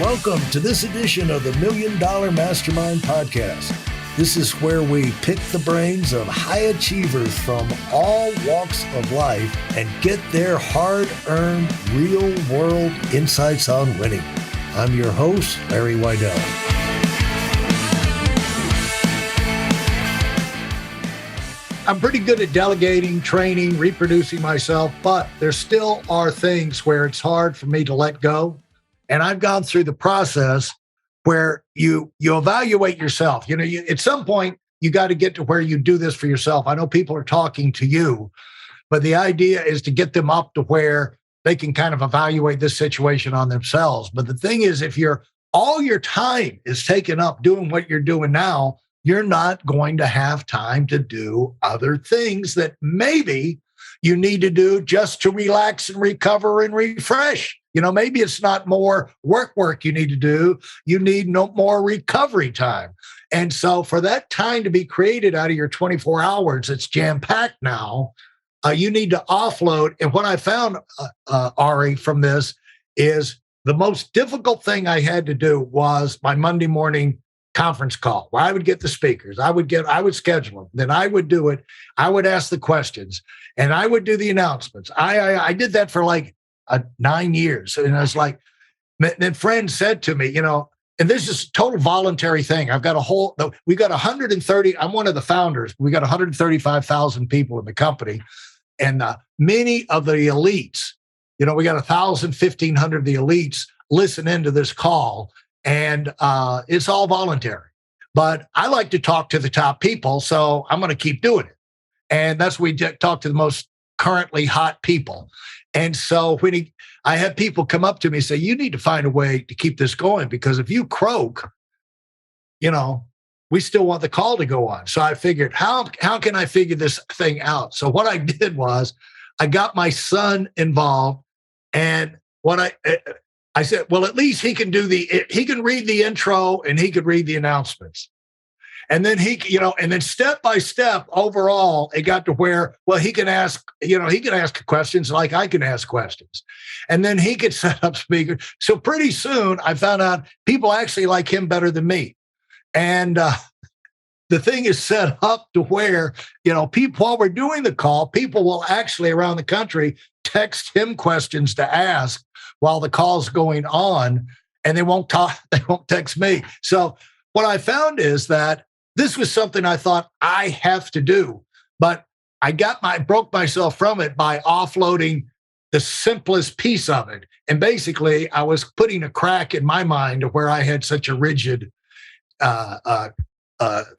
Welcome to this edition of the Million Dollar Mastermind podcast. This is where we pick the brains of high achievers from all walks of life and get their hard-earned, real-world insights on winning. I'm your host, Larry Weidel. I'm pretty good at delegating, training, reproducing myself, but there still are things where it's hard for me to let go. And I've gone through the process where you evaluate yourself. At some point, you got to get to where you do this for yourself. I know people are talking to you, but the idea is to get them up to where they can kind of evaluate this situation on themselves. But the thing is, if all your time is taken up doing what you're doing now, you're not going to have time to do other things that maybe you need to do just to relax and recover and refresh. Maybe it's not more work you need to do. You need no more recovery time. And so for that time to be created out of your 24 hours, it's jam-packed now. You need to offload. And what I found, Ari, from this is the most difficult thing I had to do was my Monday morning conference call where I would get the speakers. I would schedule them. Then I would do it. I would ask the questions and I would do the announcements. I did that for like 9 years. And I was like, then friends said to me, and this is a total voluntary thing. We got 130, I'm one of the founders. We got 135,000 people in the company. And many of the elites, we got 1,000, 1,500 of the elites listen into this call. And it's all voluntary. But I like to talk to the top people, so I'm going to keep doing it. And that's we talk to the most currently hot people. And so I have people come up to me and say, you need to find a way to keep this going, because if you croak, we still want the call to go on. So I figured, how can I figure this thing out? So what I did was I got my son involved, and what I said, well, at least he can he can read the intro and he could read the announcements. And then and then step by step overall, it got to where, well, he can ask questions like I can ask questions. And then he could set up speakers. So pretty soon I found out people actually like him better than me. And the thing is set up to where, people, while we're doing the call, people will actually around the country text him questions to ask while the call's going on, and they won't text me. So what I found is that this was something I thought I have to do, but I broke myself from it by offloading the simplest piece of it. And basically I was putting a crack in my mind to where I had such a rigid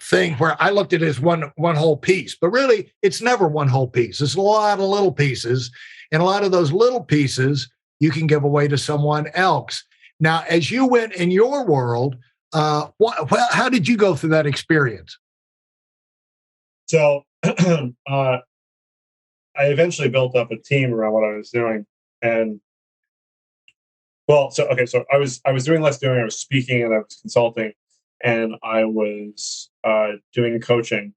thing where I looked at it as one whole piece, but really it's never one whole piece. There's a lot of little pieces, and a lot of those little pieces you can give away to someone else. Now, as you went in your world, how did you go through that experience? So I eventually built up a team around what I was doing. And so I was doing less doing. I was speaking and I was consulting, and I was doing coaching.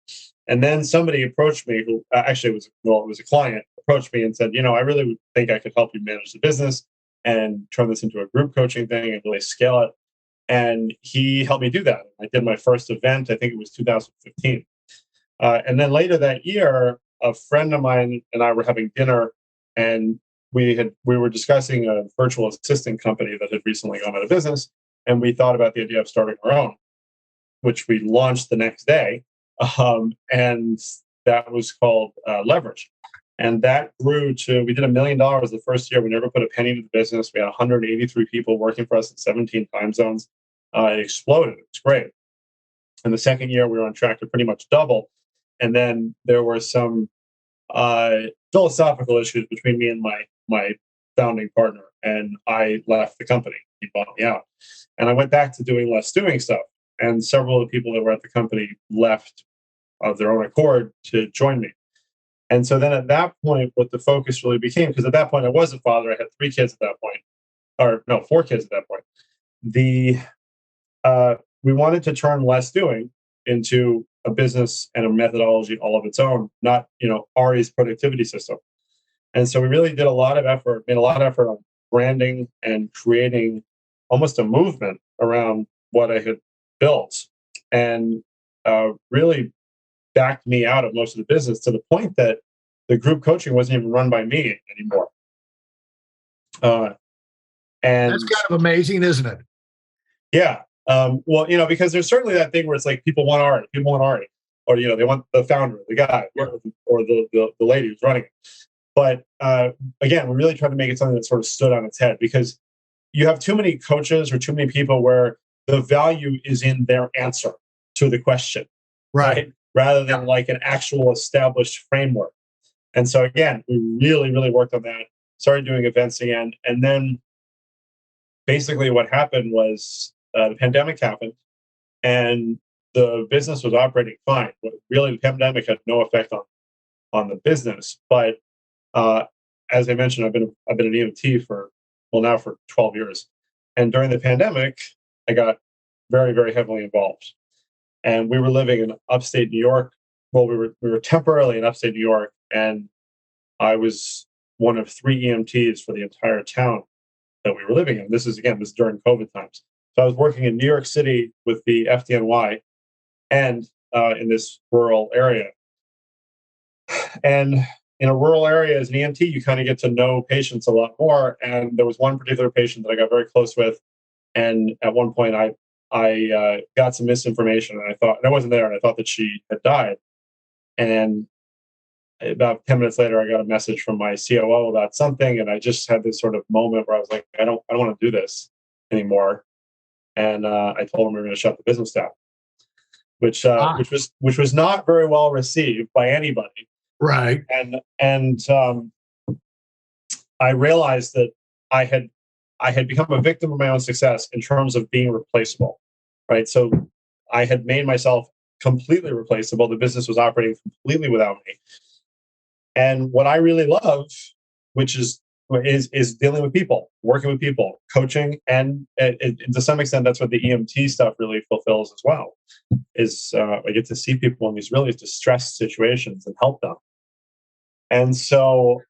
And then somebody approached me who actually it was a client, approached me and said, I really think I could help you manage the business and turn this into a group coaching thing and really scale it. And he helped me do that. I did my first event, I think it was 2015. And then later that year, a friend of mine and I were having dinner, and we were discussing a virtual assistant company that had recently gone out of business. And we thought about the idea of starting our own, which we launched the next day. And that was called Leverage. And that grew we did $1 million the first year. We never put a penny into the business. We had 183 people working for us in 17 time zones. It exploded. It was great. And the second year, we were on track to pretty much double. And then there were some philosophical issues between me and my founding partner. And I left the company. He bought me out. And I went back to doing less doing stuff. And several of the people that were at the company left of their own accord to join me. And so then at that point, what the focus really became, because at that point I was a father, I had 4 kids at that point. We wanted to turn less doing into a business and a methodology all of its own, not, Ari's productivity system. And so we really made a lot of effort on branding and creating almost a movement around what I had built, and really backed me out of most of the business to the point that the group coaching wasn't even run by me anymore. And That's kind of amazing, isn't it? yeah, well, because there's certainly that thing where it's like people want Ari, or they want the founder, the guy, or the lady who's running it. But again, we really tried to make it something that sort of stood on its head, because you have too many coaches or too many people where the value is in their answer to the question, right? Rather than like an actual established framework. And so again, we really, really worked on that, started doing events again. And then basically what happened was the pandemic happened, and the business was operating fine. Really, the pandemic had no effect on the business. But as I mentioned, I've been an EMT for 12 years. And during the pandemic, I got very, very heavily involved. And we were living in upstate New York. Well, we were temporarily in upstate New York, and I was one of 3 EMTs for the entire town that we were living in. This is during COVID times. So I was working in New York City with the FDNY and in this rural area. And in a rural area as an EMT, you kind of get to know patients a lot more. And there was one particular patient that I got very close with. And at one point, I got some misinformation, and I wasn't there, and I thought that she had died. And about 10 minutes later, I got a message from my COO about something, and I just had this sort of moment where I was like, I don't want to do this anymore. And I told him we were going to shut the business down, which was not very well received by anybody. Right. And I realized that I had become a victim of my own success in terms of being replaceable, right? So I had made myself completely replaceable. The business was operating completely without me. And what I really love, which is dealing with people, working with people, coaching, and to some extent, that's what the EMT stuff really fulfills as well. I get to see people in these really distressed situations and help them. And so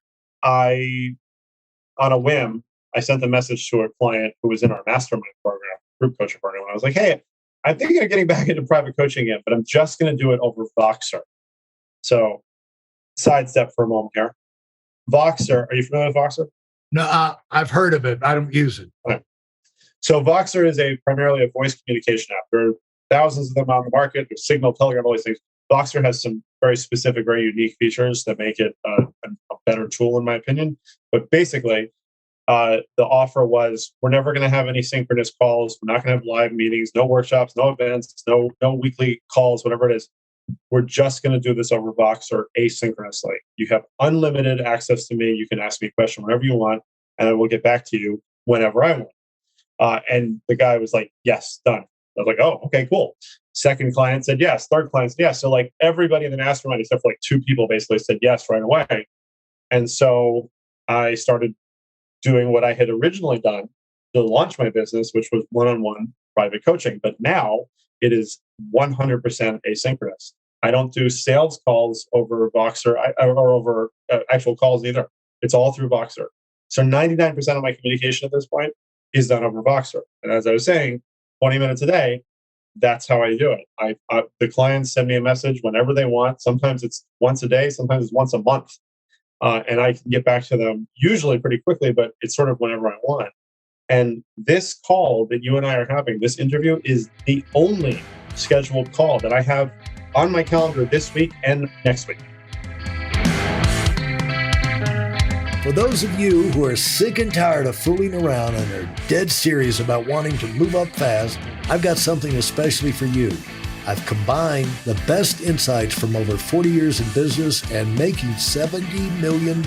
on a whim, I sent a message to a client who was in our mastermind program, group coaching program. And I was like, hey, I'm thinking of getting back into private coaching again, but I'm just going to do it over Voxer. So sidestep for a moment here. Voxer, are you familiar with Voxer? No, I've heard of it. I don't use it. Okay. So Voxer is primarily a voice communication app. There are thousands of them on the market. There's Signal, Telegram, all these things. Voxer has some very specific, very unique features that make it a better tool, in my opinion. But basically, the offer was, we're never going to have any synchronous calls. We're not going to have live meetings, no workshops, no events, no weekly calls, whatever it is. We're just going to do this over Voxer asynchronously. You have unlimited access to me. You can ask me a question whenever you want, and I will get back to you whenever I want. And the guy was like, yes, done. I was like, oh, okay, cool. Second client said yes. Third client said yes. So like everybody in the mastermind, except for like 2 people, basically said yes right away. And so I started doing what I had originally done to launch my business, which was one-on-one private coaching. But now it is 100% asynchronous. I don't do sales calls over Voxer or over actual calls either. It's all through Voxer. So 99% of my communication at this point is done over Voxer. And as I was saying, 20 minutes a day, that's how I do it. The clients send me a message whenever they want. Sometimes it's once a day, sometimes it's once a month. And I can get back to them usually pretty quickly, but it's sort of whenever I want. And this call that you and I are having, this interview, is the only scheduled call that I have on my calendar this week and next week. For those of you who are sick and tired of fooling around and are dead serious about wanting to move up fast, I've got something especially for you. I've combined the best insights from over 40 years in business and making $70 million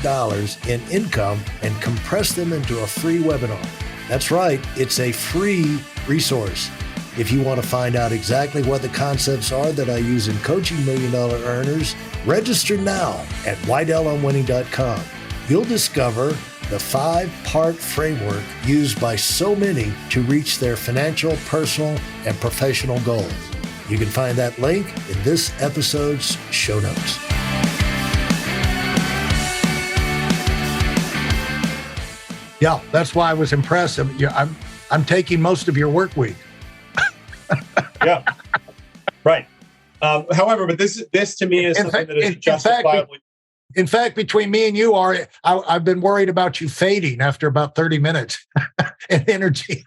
in income and compressed them into a free webinar. That's right, it's a free resource. If you want to find out exactly what the concepts are that I use in coaching $1 million earners, register now at WeidelOnWinning.com. You'll discover the 5-part framework used by so many to reach their financial, personal, and professional goals. You can find that link in this episode's show notes. Yeah, that's why I was impressed. I'm taking most of your work week. Yeah, right. However, but this to me is something that is justifiably. In fact, between me and you, I've been worried about you fading after about 30 minutes in energy.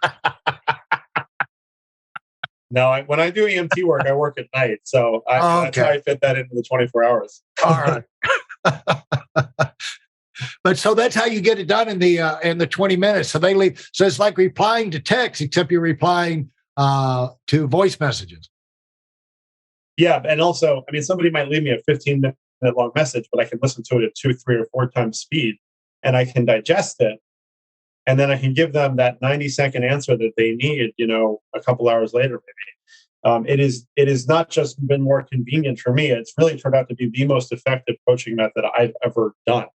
No, when I do EMT work, I work at night. So that's how I fit that into the 24 hours. All right. But so that's how you get it done in the 20 minutes. So they leave. So it's like replying to text, except you're replying to voice messages. Yeah. And also, I mean, somebody might leave me a 15-minute long message, but I can listen to it at 2, 3, or 4 times speed, and I can digest it. And then I can give them that 90-second answer that they need, a couple hours later, maybe. It is not just been more convenient for me. It's really turned out to be the most effective coaching method I've ever done.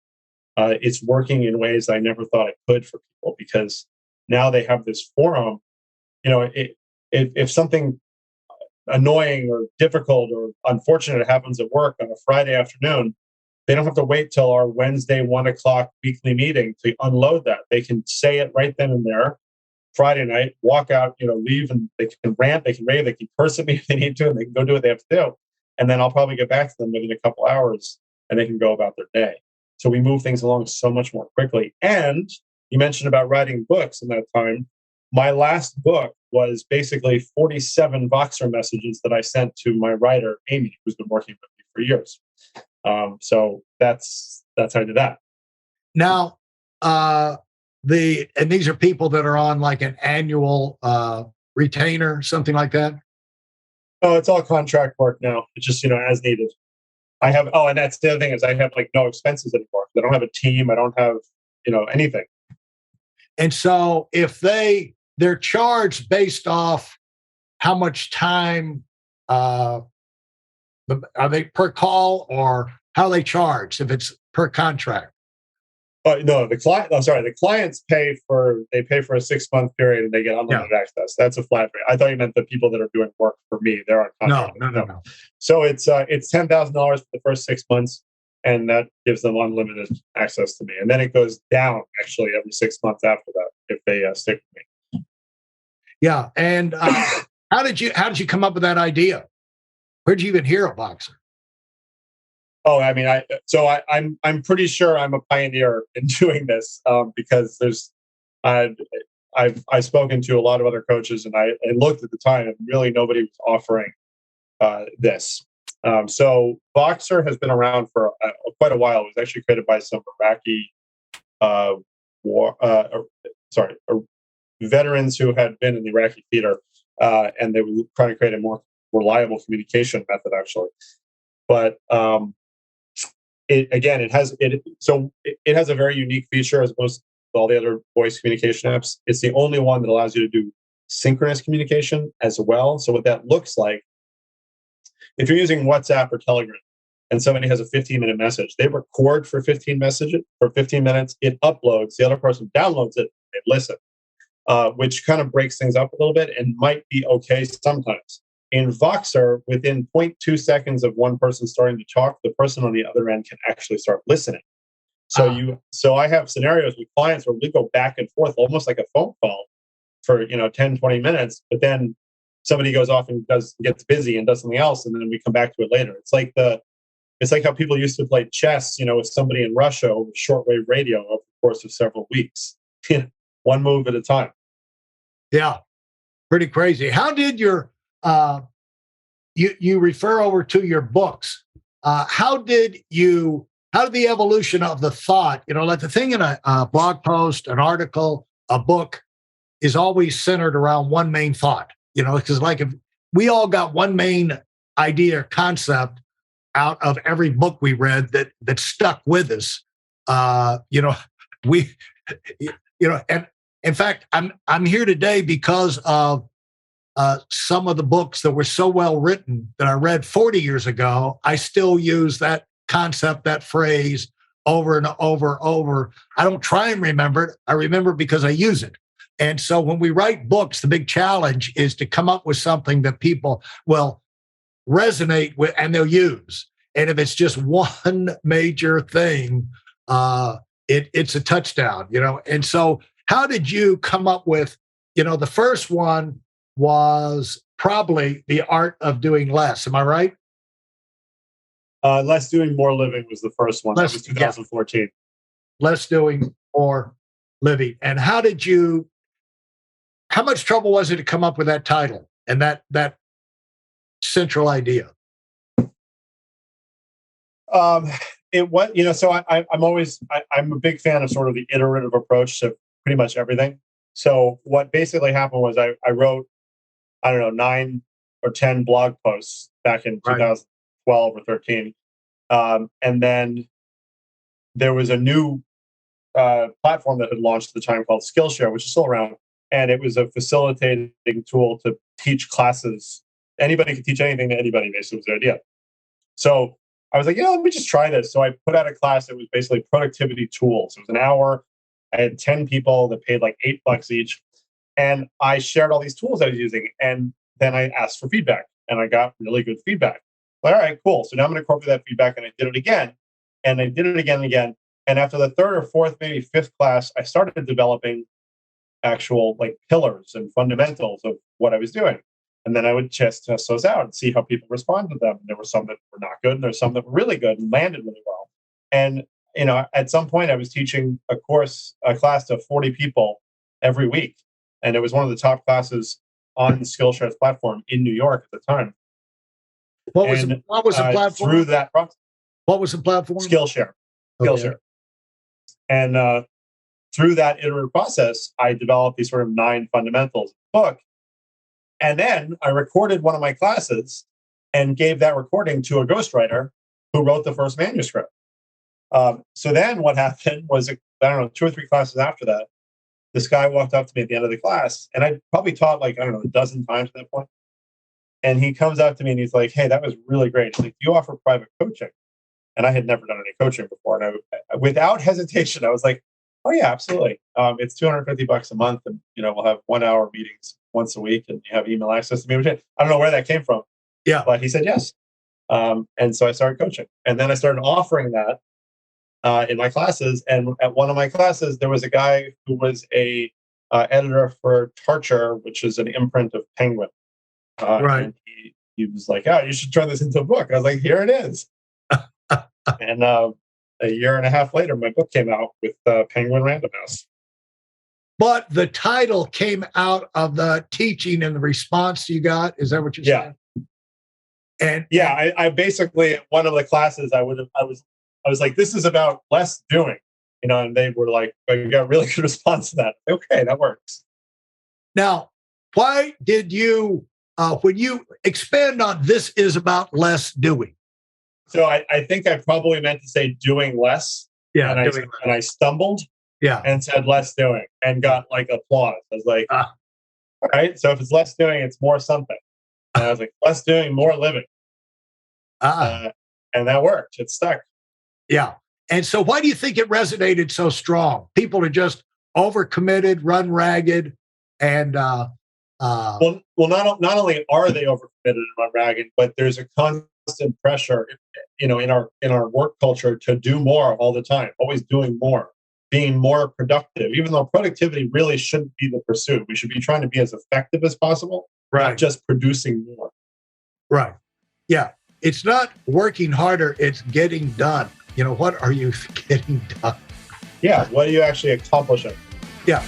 It's working in ways I never thought it could for people, because now they have this forum. If something annoying or difficult or unfortunate happens at work on a Friday afternoon, they don't have to wait till our Wednesday 1:00 weekly meeting to unload that. They can say it right then and there, Friday night, walk out, leave, and they can rant, they can rave, they can curse at me if they need to, and they can go do what they have to do. And then I'll probably get back to them within a couple hours, and they can go about their day. So we move things along so much more quickly. And you mentioned about writing books in that time. My last book was basically 47 Voxer messages that I sent to my writer, Amy, who's been working with me for years. So that's how I did that. Now, and these are people that are on like an annual retainer, something like that. Oh, it's all contract work now. It's just, as needed. I have, and that's the other thing, is I have like no expenses anymore. I don't have a team. I don't have, anything. And so if they're charged based off how much time, are they per call, or how they charge if it's per contract? No, the clients pay for a 6-month period, and they get unlimited access. That's a flat rate. I thought you meant the people that are doing work for me. They're on contract. No. So it's $10,000 for the first 6 months, and that gives them unlimited access to me. And then it goes down actually every 6 months after that if they stick with me. Yeah. And how did you come up with that idea? Where'd you even hear of Voxer? Oh, I mean, I'm pretty sure I'm a pioneer in doing this, because I've spoken to a lot of other coaches, and I looked at the time, and really nobody was offering this. So Voxer has been around for quite a while. It was actually created by some Iraqi veterans who had been in the Iraqi theater, and they were trying to create a more reliable communication method, actually. But it has a very unique feature as opposed to all the other voice communication apps. It's the only one that allows you to do synchronous communication as well. So what that looks like, if you're using WhatsApp or Telegram and somebody has a 15-minute message, they record for 15 minutes, it uploads, the other person downloads it, and listen, which kind of breaks things up a little bit and might be okay sometimes. In Voxer, within 0.2 seconds of one person starting to talk, the person on the other end can actually start listening. So I have scenarios with clients where we go back and forth, almost like a phone call for 10, 20 minutes, but then somebody goes off and gets busy and does something else, and then we come back to it later. It's like how people used to play chess, with somebody in Russia over shortwave radio over the course of several weeks, one move at a time. Yeah, Pretty crazy. How did your you refer over to your books? How did the evolution of the thought, like the thing in a blog post, an article, a book, is always centered around one main thought, because like if we all got one main idea or concept out of every book we read that stuck with us, and in fact, I'm here today because of some of the books that were so well written that I read 40 years ago. I still use that concept, that phrase over and over and over. I don't try and remember it. I remember it because I use it. And so when we write books, the big challenge is to come up with something that people will resonate with and they'll use. And if it's just one major thing, it's a touchdown, And so how did you come up with the first one was probably The Art of Doing Less. Am I right? Less Doing, More Living was the first one. That was 2014. Yeah. Less Doing, More Living. And how much trouble was it to come up with that title and that central idea? It was, so I'm a big fan of sort of the iterative approach to pretty much everything. So what basically happened was I wrote, I don't know, 9 or 10 blog posts back in 2012 or 13. And then there was a new platform that had launched at the time called Skillshare, which is still around. And it was a facilitating tool to teach classes. Anybody could teach anything to anybody, basically, was the idea. So I was like, let me just try this. So I put out a class that was basically productivity tools. It was an hour. I had 10 people that paid like $8 each. And I shared all these tools I was using. And then I asked for feedback. And I got really good feedback. All right, cool. So now I'm going to incorporate that feedback. And I did it again. And I did it again and again. And after the third or fourth, maybe fifth class, I started developing actual like pillars and fundamentals of what I was doing. And then I would test those out and see how people respond to them. And there were some that were not good, and there's some that were really good and landed really well. And at some point, I was teaching a class to 40 people every week, and it was one of the top classes on the Skillshare's platform in New York at the time. What was the platform? Through that process, what was the platform? Skillshare. Skillshare. Okay. And through that iterative process, I developed these sort of 9 fundamentals book. And then I recorded one of my classes and gave that recording to a ghostwriter who wrote the first manuscript. So then what happened was, 2 or 3 classes after that, this guy walked up to me at the end of the class, and I probably taught a dozen times at that point. And he comes up to me and he's like, "Hey, that was really great." He's like, "Do you offer private coaching?" And I had never done any coaching before. And without hesitation, I was like, "Oh yeah, absolutely. It's $250 a month, and we'll have 1-hour meetings once a week, and you have email access to me." Which I don't know where that came from. Yeah, but he said yes, and so I started coaching, and then I started offering that in my classes. And at one of my classes, there was a guy who was a editor for Tarcher, which is an imprint of Penguin. And he was like, "Oh, you should turn this into a book." I was like, "Here it is." And a year and a half later, my book came out with Penguin Random House. But the title came out of the teaching and the response you got. Is that what you're saying? And I basically, one of the classes I was like, "This is about less doing," and they were like, "We got a really good response to that." Okay, that works. Now, why did you, when you expand on this is about less doing? So I think I probably meant to say doing less. Yeah. And I stumbled. Yeah. And said less doing and got like applause. I was like, all right, so if it's less doing, it's more something. And I was like, less doing, more living. And that worked. It stuck. Yeah. And so why do you think it resonated so strong? People are just overcommitted, run ragged, and well, not only are they overcommitted and run ragged, but there's a constant pressure, in our work culture to do more all the time, always doing more, being more productive, even though productivity really shouldn't be the pursuit. We should be trying to be as effective as possible, not just producing more. Right. Yeah. It's not working harder, it's getting done. What are you getting done? Yeah. What are you actually accomplishing? Yeah.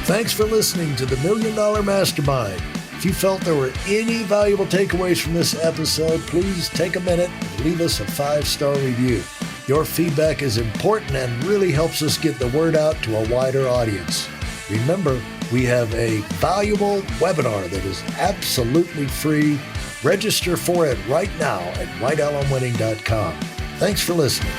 Thanks for listening to the Million Dollar Mastermind. If you felt there were any valuable takeaways from this episode, please take a minute and leave us a 5-star review. Your feedback is important and really helps us get the word out to a wider audience. Remember, we have a valuable webinar that is absolutely free. Register for it right now at weidelonwinning.com. Thanks for listening.